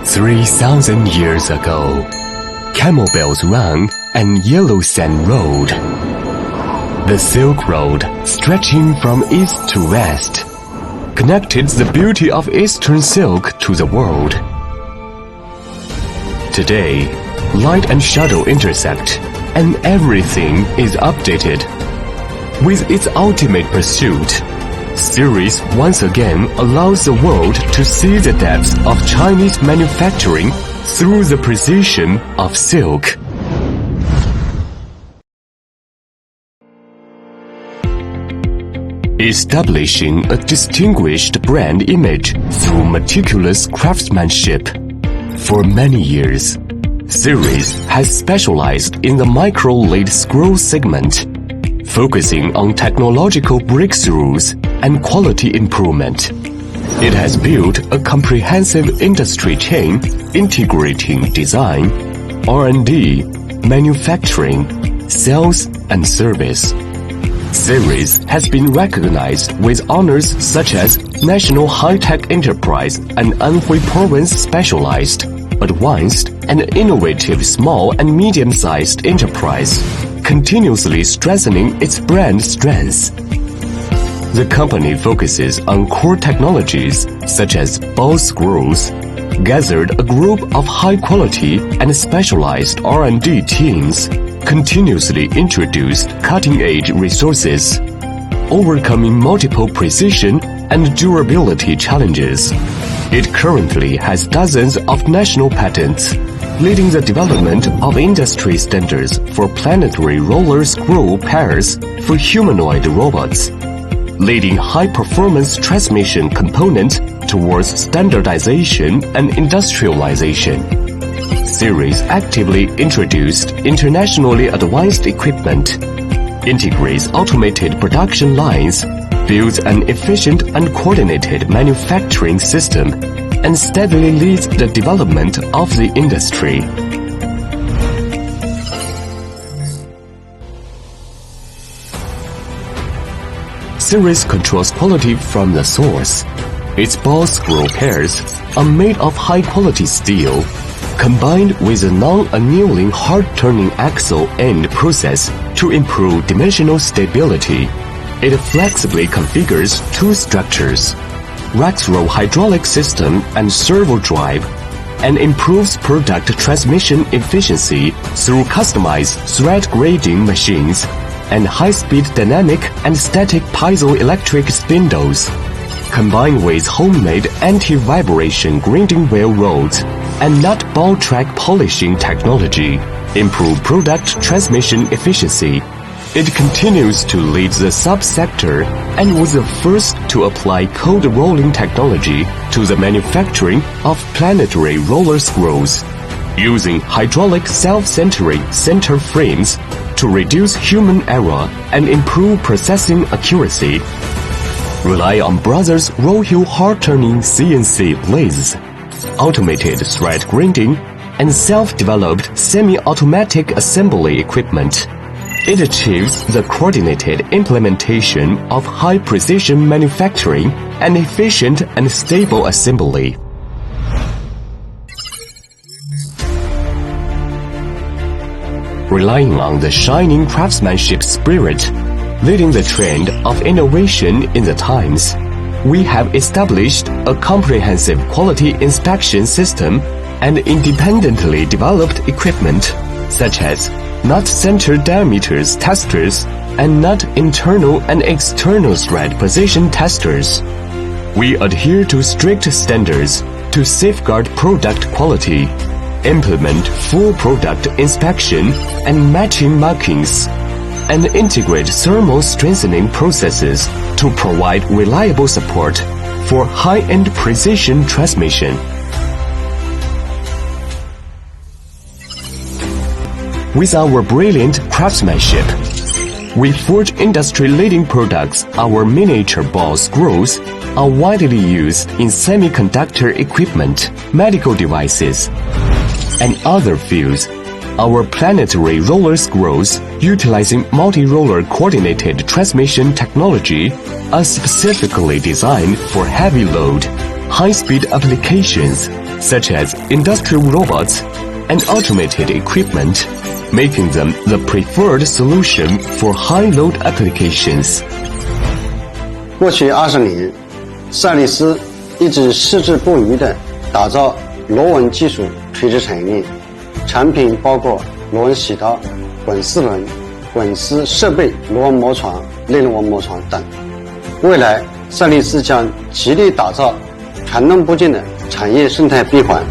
3,000 years ago, camel bells rang and yellow sand rolled. The Silk Road, stretching from east to west, connected the beauty of Eastern silk to the world. Today, light and shadow intersect, and everything is updated. With its ultimate pursuit, Series once again allows the world to see the depths of Chinese manufacturing through the precision of silk. Establishing a distinguished brand image through meticulous craftsmanship. For many years, Series has specialized in the micro-lead scroll segment, focusing on technological breakthroughs and quality improvement. It has built a comprehensive industry chain integrating design, R&D, manufacturing, sales, and service. Series has been recognized with honors such as National High-Tech Enterprise and Anhui Province Specialized, Advanced and Innovative Small and Medium-Sized Enterprise, continuously strengthening its brand strength. The company focuses on core technologies such as ball screws, gathered a group of high-quality and specialized R&D teams, continuously introduced cutting-edge resources, overcoming multiple precision and durability challenges. It currently has dozens of national patents, leading the development of industry standards for planetary roller scroll pairs for humanoid robots, leading high-performance transmission component towards standardization and industrialization. Series actively introduced internationally advanced equipment, integrates automated production lines, builds an efficient and coordinated manufacturing system, and steadily leads the development of the industry. Series controls quality from the source. Its ball screw pairs are made of high-quality steel, combined with a non-annealing hard-turning axle end process to improve dimensional stability. It flexibly configures two structures, Rax-roll hydraulic system and servo drive, and improves product transmission efficiency through customized thread grading machines and high-speed dynamic and static piezoelectric spindles, combined with homemade anti-vibration grinding wheel rods and nut ball track polishing technology, improve product transmission efficiency. It continues to lead the subsector and was the first to apply cold rolling technology to the manufacturing of planetary roller scrolls, using hydraulic self-centering center frames to reduce human error and improve processing accuracy. Rely on Brothers Roll-Hill hard-turning CNC lathes, automated thread grinding, and self-developed semi-automatic assembly equipment. It achieves the coordinated implementation of high-precision manufacturing and efficient and stable assembly. Relying on the shining craftsmanship spirit, leading the trend of innovation in the times, we have established a comprehensive quality inspection system and independently developed equipment, such as nut center diameters testers and nut internal and external thread position testers. We adhere to strict standards to safeguard product quality, implement full product inspection and matching markings, and integrate thermal strengthening processes to provide reliable support for high-end precision transmission. With our brilliant craftsmanship, we forge industry-leading products. Our miniature ball screws are widely used in semiconductor equipment, medical devices, and other fields. Our planetary roller screws, utilizing multi-roller coordinated transmission technology, are specifically designed for heavy load, high-speed applications, such as industrial robots and automated equipment, making them the preferred solution for high-load applications. 过去20年，赛力斯一直矢志不渝地打造螺纹技术垂直产业链，产品包括螺纹洗刀、滚丝轮、滚丝设备、螺纹磨床、内螺纹磨床等。未来，赛力斯将极力打造传动部件的产业生态闭环。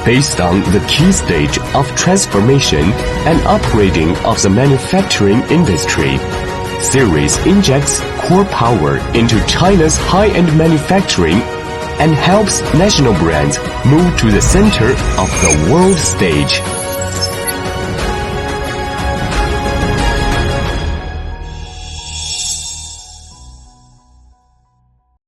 Based on the key stage of transformation and upgrading of the manufacturing industry, Series injects core power into China's high-end manufacturing and helps national brands move to the center of the world stage.